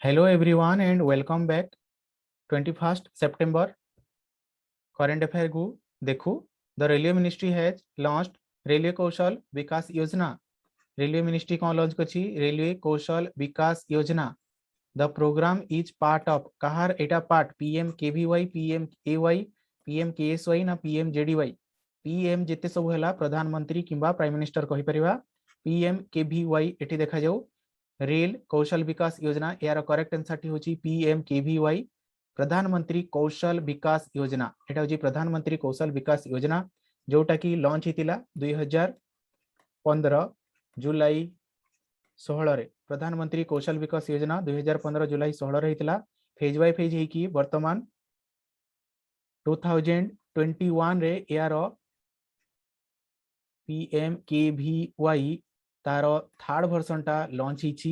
Hello everyone and welcome back. 21st September current affair को देखो. The Railway Ministry has launched Railway Kaushal Vikas Yojana. Railway Ministry कौन launch करछि? Railway Kaushal Vikas Yojana. The program is part of Kahar Etah part PMKVY, PMAY, PMKSY ना PMJDY. PM जेते सब हैला प्रधानमंत्री किंबा प्राइम मिनिस्टर कहि परिबा. PMKVY एठी देखा जाऊ रेल कौशल विकास योजना. यार करेक्ट आंसर होची PMKVY प्रधानमंत्री कौशल विकास योजना. एटा होची प्रधानमंत्री कौशल विकास योजना जोटा की लॉन्च हितिला 2015 जुलाई 16 रे. प्रधानमंत्री कौशल विकास योजना 2015 जुलाई 16 रे हितिला. फेज बाय फेज हे की वर्तमान 2021 रे यार PMKVY तारो थर्ड वर्जन टा लॉन्च हिची.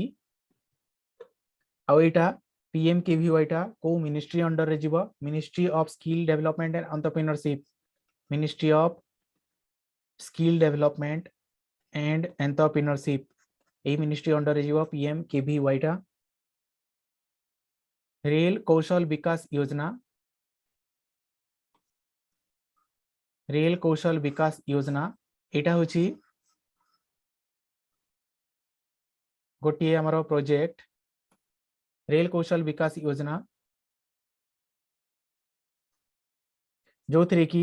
आउ एटा PMKVY टा को मिनिस्ट्री अंडर रे जीवो? Ministry of skill development and entrepreneurship. Ministry of skill development and entrepreneurship A ministry under रे जीवो PMKVY टा. रेल कौशल विकास योजना. रेल कौशल विकास योजना एटा होची गोटे आमर प्रोजेक्ट. रेल कौशल विकास योजना जो थे कि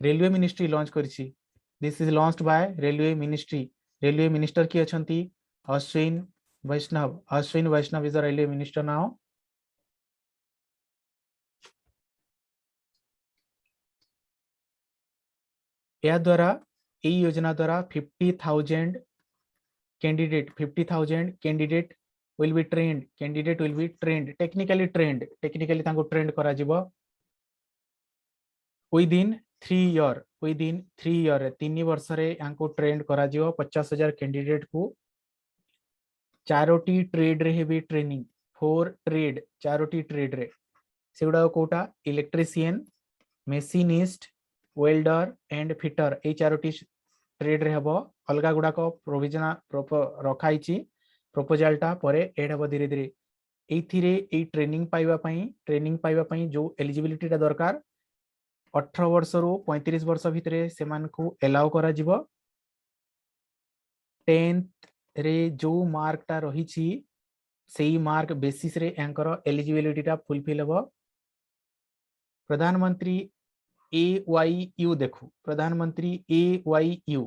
रेलवे मिनिस्ट्री लॉन्च करिछि. This is launched by railway ministry. Railway minister की अछंती Ashwin Vaishnaw. Ashwin Vaishnaw is the railway minister now. या द्वारा ए योजना द्वारा 50,000 candidate will be trained. Candidate will be trained, technically तांको ट्रेंड करा जिवो within 3 year. within 3 year 3 वर्ष रे यांको ट्रेंड करा जिवो. 50,000 कैंडिडेट को चारोटी ट्रेड रे हेबी ट्रेनिंग. 4 ट्रेड चारोटी ट्रेड रे सेगुडा कोटा electrician, machinist, welder and fitter ए चारोटी ट्रेड रे हबो. अलगा गुडा को प्रोविजन रखाइछि प्रपोजल टा परे एड हबो धीरे धीरे. एथिरे ए ट्रेनिंग पाइबा पई जो एलिजिबिलिटी टा दरकार 18 वर्ष रु 35 वर्ष भितरे सेमान को एलाउ करा जिवो. 10th रे जो मार्क टा रहिछि सेही मार्क बेसिस रे एंकर एलिजिबिलिटी टा फुलफिल हबो. प्रधानमंत्री AYU देखो. प्रधानमंत्री AYU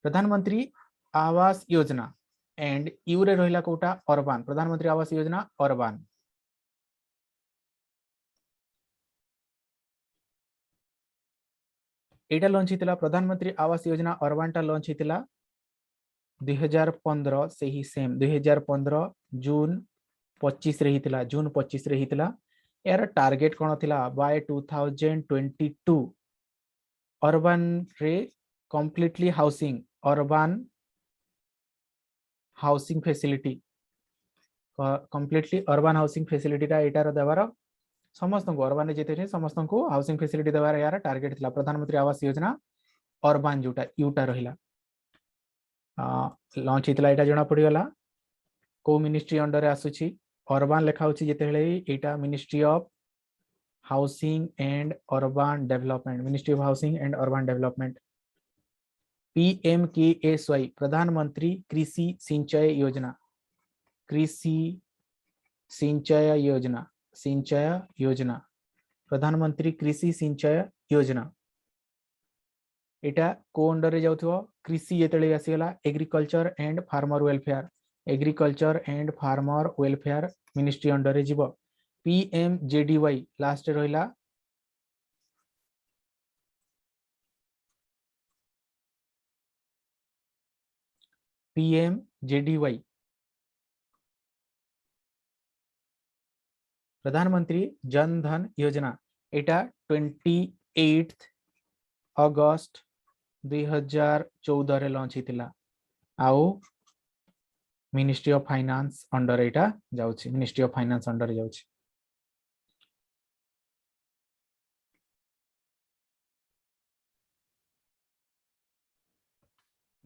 प्रधानमंत्री आवास योजना एंड यू रे रहिला कोटा अर्बन. प्रधानमंत्री आवास योजना अर्बन. एटा लॉन्च हितला प्रधानमंत्री आवास योजना अर्बन टा लॉन्च हितला 2015 से ही सेम 2015 जून 25 रे हितला. जून 25 रे हितला. यार टारगेट कोन थिला बाय 2022 अर्बन रे completely housing. Urban housing facility completely urban housing facility टा एटार देवार समस्त को अर्बन जेते समस्त को हाउसिंग फैसिलिटी देवार यार टारगेट थिला. प्रधानमंत्री आवास योजना अर्बन जोटा यूटा रहिला लॉन्च हितला. एटा जणा पड़ी गला को मिनिस्ट्री अंडर रे आसुची. अर्बन लेखा होची जेते हेले एटा ministry of housing and urban development. Ministry of housing and urban development. PMKSY प्रधानमंत्री कृषि सिंचाई योजना. कृषि सिंचाई योजना. सिंचाई योजना प्रधानमंत्री कृषि सिंचाई योजना. एटा को अंडर रे जाउथो कृषि जेतेले आसीगला agriculture and farmer welfare. Agriculture and farmer welfare ministry under रे जीवो. PMJDY लास्ट रहिला PMJDY प्रधानमंत्री जन धन योजना. एटा 28 अगस्त 2014 रे लॉन्च हितिला. आउ मिनिस्ट्री ऑफ फाइनेंस अंडर एटा जाउछि. मिनिस्ट्री ऑफ फाइनेंस अंडर जाउछि.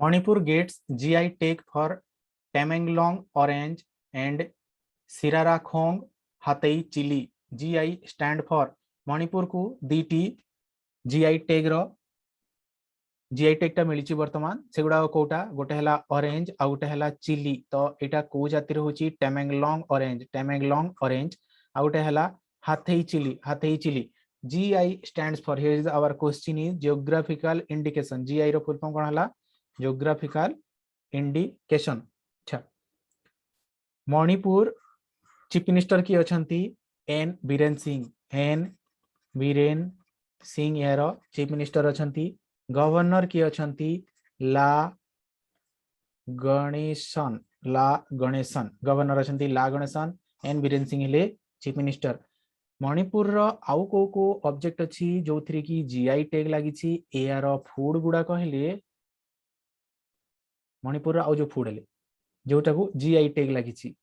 Manipur gets GI tag for Tamenglong orange and Sirarakhong Hathei chilli GI stand for Manipur को दीटी जीआई टैग रो जीआई टैग टा मिली वर्तमान से गुडा कोटा गोटे हला ऑरेंज आ गोटे हला चिली तो एटा को जातिर होची टेमेंगलोंग ऑरेंज आ गोटे हला Hathei chilli GI stands for here is our question is geographical indication GI रो फुल फॉर्म कोन हला जियोग्राफिकल इंडिकेशन। अच्छा मणिपुर चीफ मिनिस्टर की अछंती एन बीरेन सिंह यार चीफ मिनिस्टर अछंती गवर्नर की अछंती ला गणेशन गवर्नर अछंती ला गणेशन एन बीरेन सिंह हेले चीफ मिनिस्टर। मणिपुर रो आउ को ऑब्जेक्ट अछि जो थ्री की जीआई टैग लागी छि एआर फूड गुडा कहले मणिपुर रो आउ जो फूड हेले जोटा को जीआई टैग लागी छि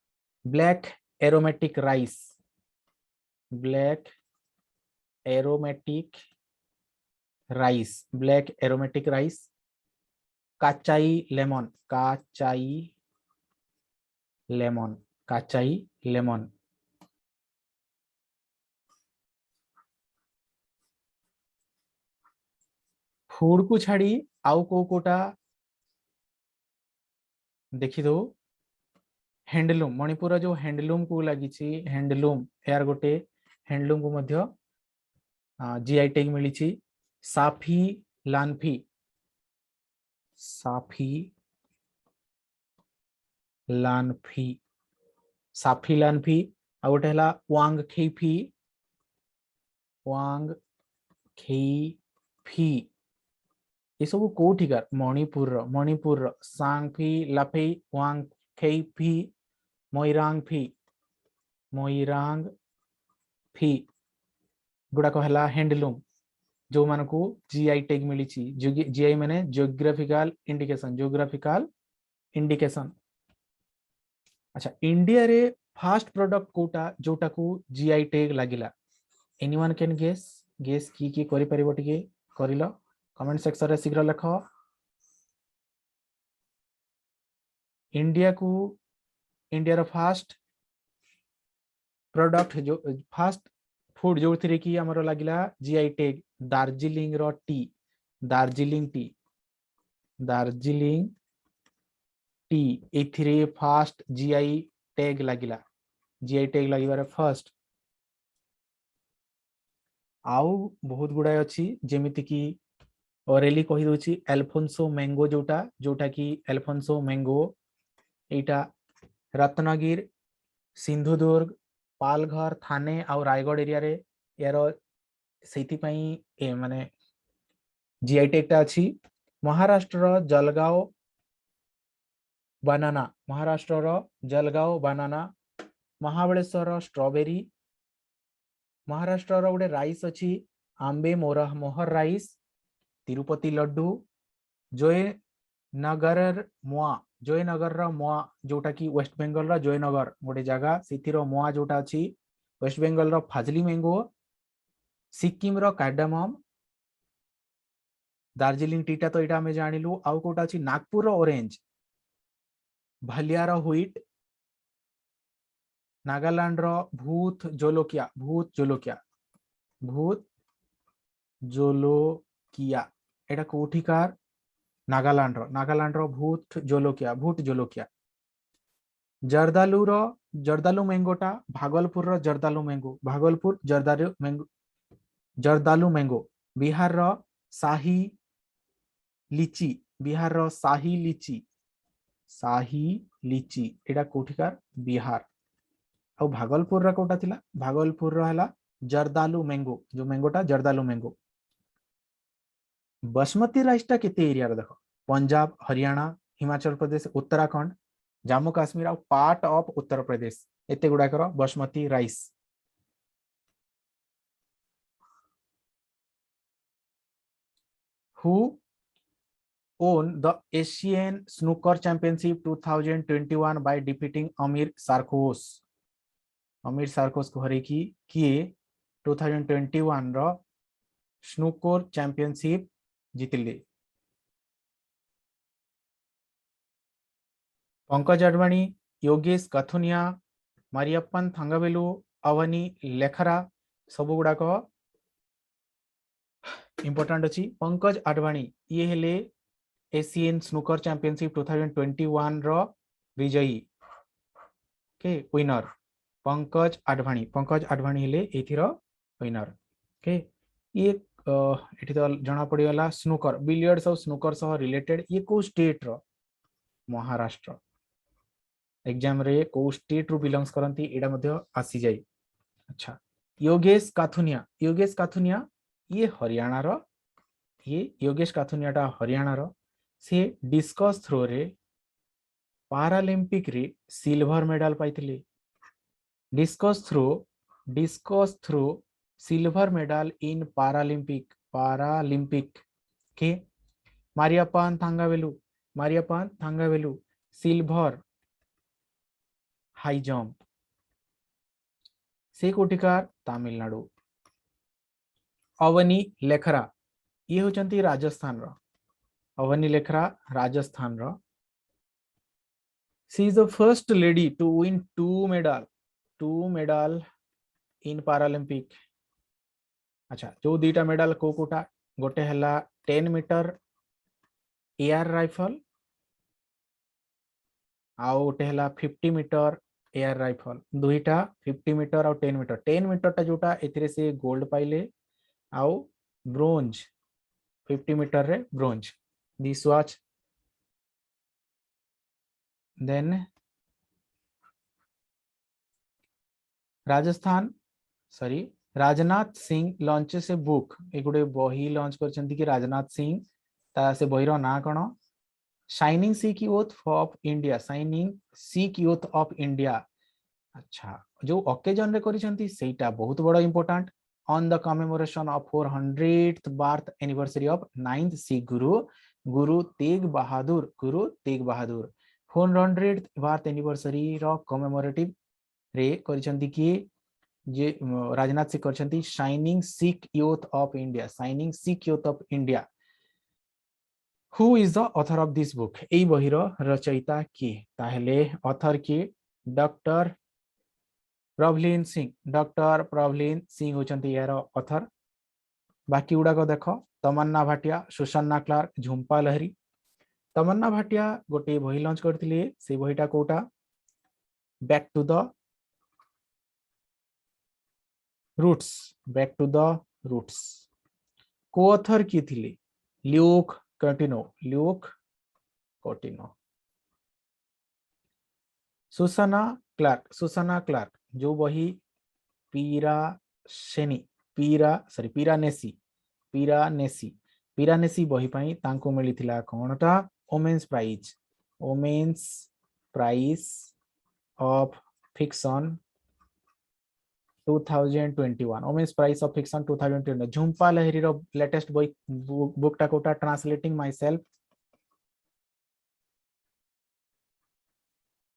black aromatic rice black aromatic rice Kachai lemon food को छाड़ी आउ कोटा देखी दो हैंडलूम मणिपुर जो हैंडलूम को लगी हैंडलूम यार गोटे हैंडलूम को मध्य जीआई टैग मिली साफी लानफी आ गोटे हला वांग खेफी ये सब कोठिकार मणिपुर सांगफी लाफी वांग खेफी मोइरांग फी गुड़ाक है हैंडलूम जो मान को जीआई टैग मिली जीआई माने जियोग्राफिकल इंडिकेशन। अच्छा इंडिया रे फास्ट प्रोडक्ट कोटा जोटा को जीआई टैग लागिला एनीवन कैन गेस की करि परिबो टिके करिलो कमेंट सेक्शन रे शीघ्र लिख। इंडिया रो फास्ट प्रोडक्ट जो फास्ट फूड जो थी कि हमरो लागिला जीआई टैग दार्जिलिंग टी एथिरे फास्ट जीआई टैग लागिबार फर्स्ट आउ बहुत गुड़ाए अच्छी जेमिति कि ओरेली कही दोची एल्फोंसो मैंगो जोटा कि एल्फोंसो मैंगो एटा रत्नगिर सिंधुदुर्ग पालघर थाने आ रायगढ़ एरिया रे यार सेति पई माने जीआई टैग टा अछि। महाराष्ट्र जलगांव बनाना महाबलेश्वर स्ट्रॉबेरी महाराष्ट्र गोटे राइस अच्छी आंबे मोहर राइस तिरुपति लड्डू जयनगर मुआ जोटा कि वेस्ट बेंगल जयनगर गोटे जगह से मुआ जोटा अच्छी वेस्ट बेंगल फाजली मैंगो सिक्किम कार्डामम दार्जिलिंग टीटा तो यहाँ जानिलु आउ कोटा अच्छी नागपुर ऑरेंज भालियार व्हीट नागालैंड भूत जोलोकिया एटा कोठिकार नागालैंड भूत जोलोकिया जर्दालू मैंगोटा भागलपुर जर्दालू मैंगो बिहार शाही लीची एटा कोठिकार बिहार और भागलपुर कोटा थिला भागलपुर है जर्दालू मैंगो जो मैंगोटा जर्दालू मैंगो। बासमती राइस टा केते एरिया रे देखो पंजाब हरियाणा हिमाचल प्रदेश उत्तराखंड जम्मू काश्मीर और पार्ट ऑफ उत्तर प्रदेश एते गुडा कर basmati rice. Who own the Asian snooker championship 2021 by defeating अमीर सार्कोस को हरे की किए 2021 रो स्नूकर चैंपियनशिप जीतिले पंकज अडवाणी योगेश कथुनिया मारियप्पन थांगावेलु अवनी लेखरा सब गुड़ाक इंपोर्टेंट अच्छी। पंकज आडवाणी ये हेले एशियन स्नूकर चैंपियनशिप 2021 रो विजयी के विनर पंकज आडवाणी हेले एथिर विनर के ये एठी तो जना पड़ीगला स्नूकर बिलियर्ड्स और स्नूकर सह रिलेटेड ये को स्टेट रो महाराष्ट्र एग्जाम रे को स्टेट रु बिलोंग्स करंती एडा मध्य आसी जाई। अच्छा योगेश काथुनिया ये हरियाणा रो ये योगेश काथुनिया टा हरियाणा रो से डिस्कस थ्रो रे पैरालंपिक रे सिल्वर मेडल पाइथिले discus throw silver medal in Paralympic के Mariyappan Thangavelu silver high jump से कोटिकार तमिलनाडु। अवनी लेखरा ये होचंती राजस्थान रो अवनी लेखरा राजस्थान रो she is the first lady to win two medal in Paralympic. अच्छा जो दीटा मेडल को कोटा गोटे हला 10 मीटर एयर राइफल आउ गोटे हला 50 मीटर एयर राइफल दुईटा 50 मीटर और 10 मीटर टा जोटा एथिरे से गोल्ड पाइले आउ ब्रोंज 50 मीटर रे ब्रोंज दिस वाच then Rajnath Singh launches a book एक गोटे बही लॉन्च करछंती कि राजनाथ सिंह ता से बही रो ना कोन shining Sikh youth of India. अच्छा जो ओकेजन रे करिसंती सेटा बहुत बड़ा important on the commemoration of 400th birth anniversary of 9th Sikh guru Tegh Bahadur 400th birth anniversary रो कमेमोरेटिव रे करिसंती कि जे राजनाथ सिंह करछंती shining Sikh youth of India. Who is the author of this book ए बहिर रचयिता किए ताहले ऑथर किए डॉक्टर प्रभलीन सिंह होचंती यार ऑथर। बाकी गुड़ाक देख तमन्ना भाटिया सुसन्ना क्लार्क झुंपा लहरी तमन्ना भाटिया गोटे बही लॉन्च करथिले से बहीटा कोटा बैक टू द रूट्स को ऑथर किए थिले ल्यूक कोटिनो। सुसना क्लार्क जो बही पीरानेसी बही पाई तांको मिलिथिला कोनटा women's prize of fiction 2021 women's prize of fiction 2021 Jhumpa Lahiri रो लेटेस्ट बुक टा कोटा ट्रांसलेटिंग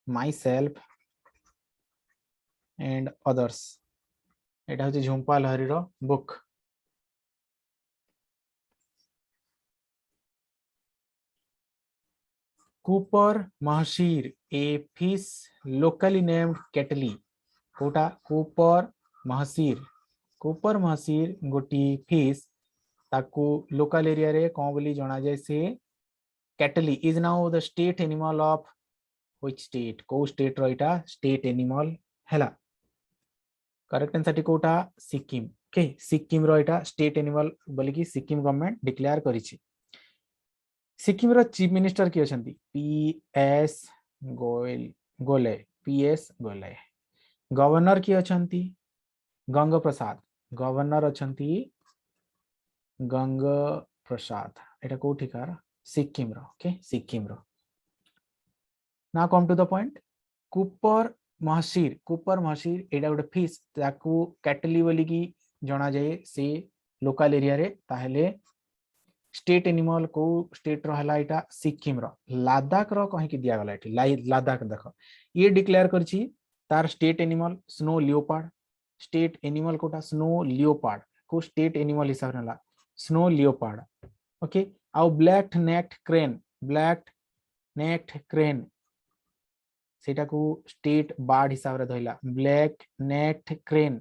myself and others एटा होची झुंपा लहरी रो book. Copper mahseer a fish locally named Katli कोटा कूपर महसीर गोटी फिश ताकू लोकल एरिया रे कोन बोली जणा जाय से Katli is now the state animal of which state को स्टेट रो इटा स्टेट एनिमल हैला करेक्ट आंसर कोटा सिक्किम के सिक्किम रो इटा स्टेट एनिमल बोली कि सिक्किम गवर्नमेंट डिक्लेयर करिछि। सिक्किम रो चीफ मिनिस्टर की अछंती पीएस गोले गवर्नर की अछंती गंग प्रसाद एटा कोठिकार सिक्किम रो ओके सिक्किम रो। ना come to the point copper mahseer एटा गोटे फिश ताकू कैटली बोली की जणा जाए से लोकल एरिया रे ताहले स्टेट एनिमल को स्टेट रो हला एटा सिक्किम रो। लद्दाख रो कहि कि दिया गला एठी लद्दाख देखो ये डिक्लेयर करछि तार state animal snow leopard state animal कोटा स्नो लियोपार्ड को स्टेट एनिमल हिसाब रे स्नो लियोपार्ड ओके। आउ ब्लैक नेक्ड क्रेन सेटा को स्टेट बर्ड हिसाब रे धइला ब्लैक नेक्ड क्रेन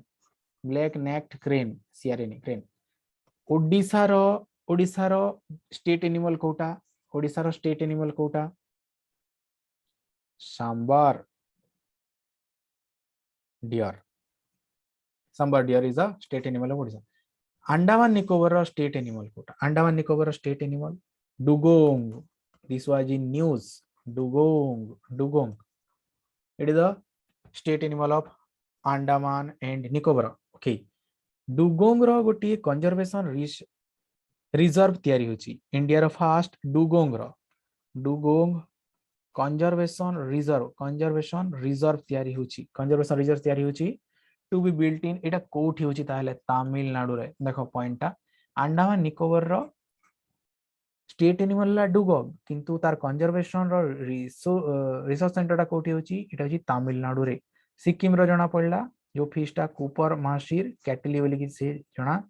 सियारेनी क्रेन ओडिसा रो स्टेट एनिमल कोटा ओडिसा रो स्टेट एनिमल कोटा sambar deer sambar deer is a state animal of Odisha Andaman Nicobar रो स्टेट एनिमल कोटा अंडमान निकोबर रो state animal dugong this was in news dugong it is the state animal of Andaman and Nicobar okay dugong रो गोटी conservation reserve तयारी होची इंडिया रो first dugong conservation reserve तयारी होची टू बी बिल्ट इन एटा कोठी होची ताहले तमिलनाडु रे देखो पॉइंटटा अंडमान निकोबर रो स्टेट एनिमल ला डुगोंग किंतु तार कंजर्वेशन रो रिसर्च सेंटर टा कोठी होची एटा होची तमिलनाडु रे सिक्किम रो जणा पड़ला जो फिशटा कूपर माशिर कैटली बोली कि से जणा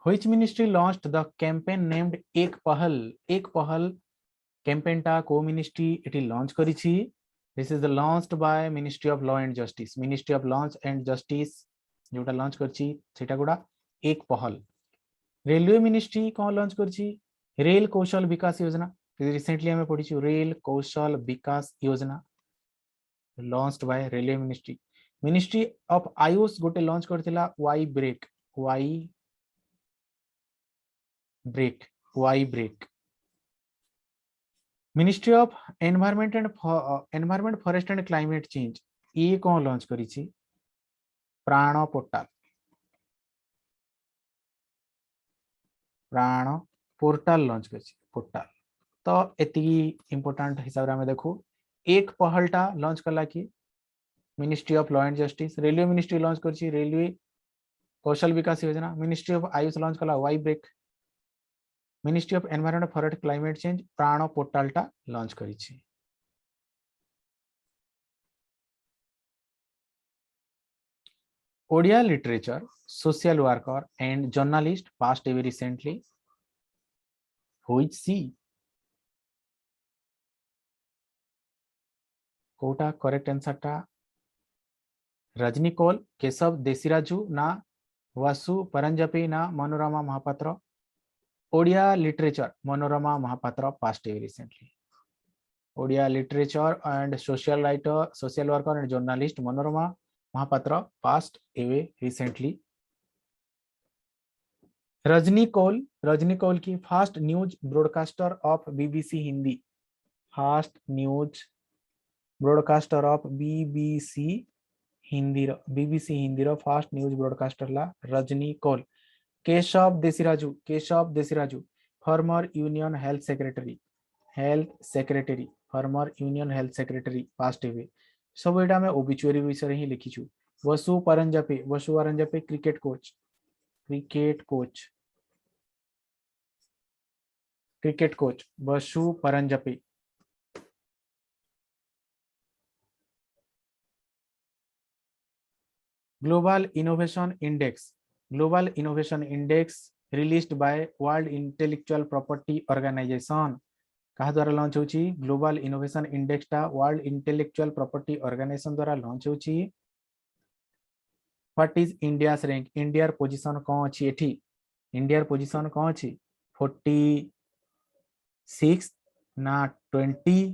Which ministry launched the campaign named एक पहल campaign टा को ministry इटी launch करिछि this is the launched by Ministry of Law and Justice जोटा launch करछि सेटा गुडा एक पहल रेलवे मिनिस्ट्री कौन लॉन्च करछि रेल कौशल विकास योजना रिसेंटली हमें पढ़ी रेल कौशल विकास योजना launched by railway ministry of AYUSH गोटे लॉन्च करथिला Y break ministry of environment forest and climate change ये कौन लॉन्च करिछि प्राण पोर्टल लॉन्च करिछि पोर्टल तो एति इंपोर्टेंट हिसाब रे हमें देखो एक पहलटा लॉन्च कला कि ministry of law and justice railway ministry launch करछि रेलवे कौशल विकास योजना मिनिस्ट्री ऑफ आयुष लॉन्च कला Y break ministry of environment forest climate change PRANA पोर्टलटा लॉन्च करिछि Odia literature social worker and journalist passed away recently who is she कोटा correct answer टा रजनी कौल केशव देसीराजू ना वासु परंजापी ना Manorama Mohapatra Odia literature Manorama Mohapatra passed away recently Odia literature and social worker and journalist Manorama Mohapatra passed away recently Rajni Kaul की first news broadcaster of BBC Hindi first news broadcaster of BBC Hindi रो first news broadcaster ला Rajni Kaul Keshav Desiraju former union health secretary passed away सब एटा में obituary विषय ही लिखिछु Vasu Paranjape cricket coach Vasu Paranjape global innovation index released by world intellectual property organisation कहा द्वारा लॉन्च होची ग्लोबल इनोवेशन इंडेक्स टा वर्ल्ड इंटेलेक्चुअल प्रॉपर्टी ऑर्गेनाइजेशन द्वारा लॉन्च होची what is India's rank India position कौन अछि एठी इंडिया पोजीशन कौन अछि 46 ना 20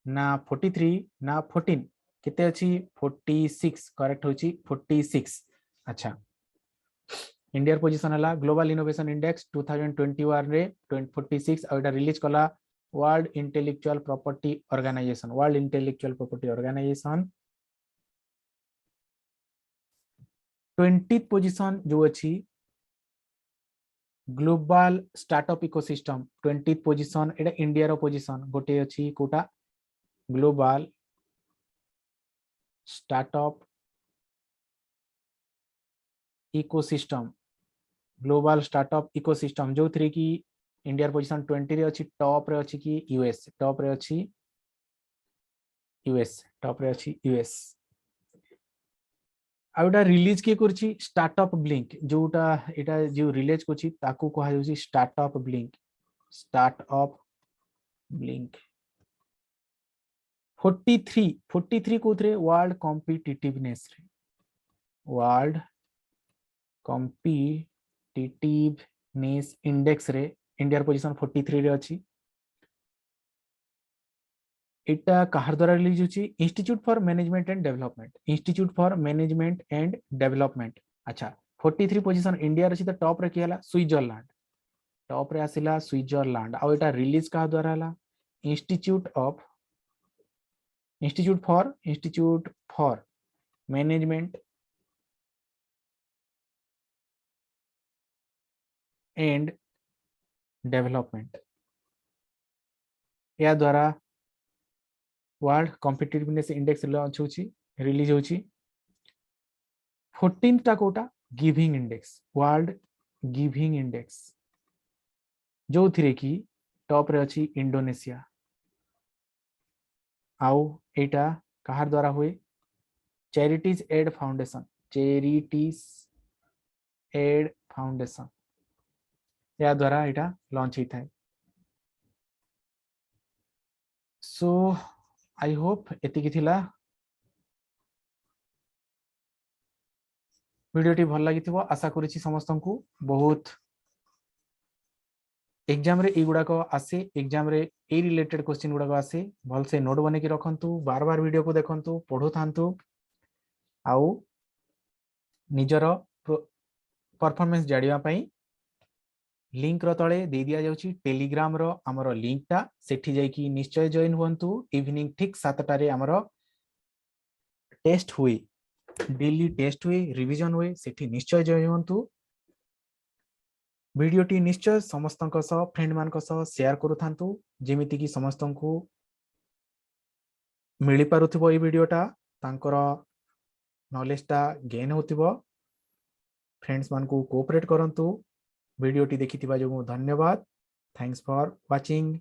ना 43 ना 14 केते अछि 46 करेक्ट होची 46 अच्छा इंडिया पोजीशन हला ग्लोबल इनोवेशन इंडेक्स 2021 रे 46 और एटा रिलीज कला world intellectual property organization 20th position जो अछि global startup ecosystem 20th position एटा इंडिया रो पोजीशन गोटे अछि कोटा ग्लोबल स्टार्टअप इकोसिस्टम जो थ्री की इंडिया पोजीशन 20 रे अछि टॉप रे अछि कि यूएस टॉप रे अछि यूएस आउटा रिलीज के करछि स्टार्टअप ब्लिंक जोटा एटा जो रिलीज करछि ताकू कहा जाउछि स्टार्टअप ब्लिंक 43 कोथरे वर्ल्ड कॉम्पिटिटिवनेस रे वर्ल्ड कॉम्पिटिटिवनेस इंडेक्स रे इंडिया पोजीशन 43 रे अछि एटा कहार द्वारा रिलीज होची institute for management and development अच्छा 43 पोजीशन इंडिया रे त टॉप रे कियाला स्विट्जरलैंड टॉप रे आसिला स्विट्जरलैंड आ एटा रिलीज का द्वारा हला institute for management and development या द्वारा वर्ल्ड कॉम्पिटिटिवनेस इंडेक्स लॉन्च होची रिलीज होची 14 टा कोटा giving index world giving index जो थिरे की टॉप रे अछि इंडोनेशिया आउ एटा कहार द्वारा हुए चैरिटीज एड फाउंडेशन या द्वारा एटा लॉन्च होता है सो आई होप एतिकी थिला वीडियोटी भल लगी आशा करुच्ची समस्त को बहुत एग्जाम रे एगुड़ा आसे एग्जाम रे ए रिलेटेड क्वेश्चन गुड़ाक आसे भल से नोट बने रखु बार बार वीडियो को देखु पढ़ु था आउ निजर परफॉर्मेंस जानिया लिंक रो तले दे दिया जाउची टेलीग्राम रो हमरो लिंक टा सेठी जाई कि निश्चय जॉइन हुंतु इवनिंग ठीक 7 टारे हमरो टेस्ट हुई डेली टेस्ट हुई रिवीजन हुई सेठी निश्चय जॉइन हुंतु वीडियोटी निश्चय समस्त फ्रेंड मान शेयर करू थांतु जेमिति कि समस्त को मिली पारुथिबो ई वीडियोटा तांकर नॉलेज टा गेन होतिबो फ्रेंड्स मान को कोऑपरेट करंतु वीडियोटी देखिथिबा जो धन्यवाद थैंक्स फॉर वाचिंग।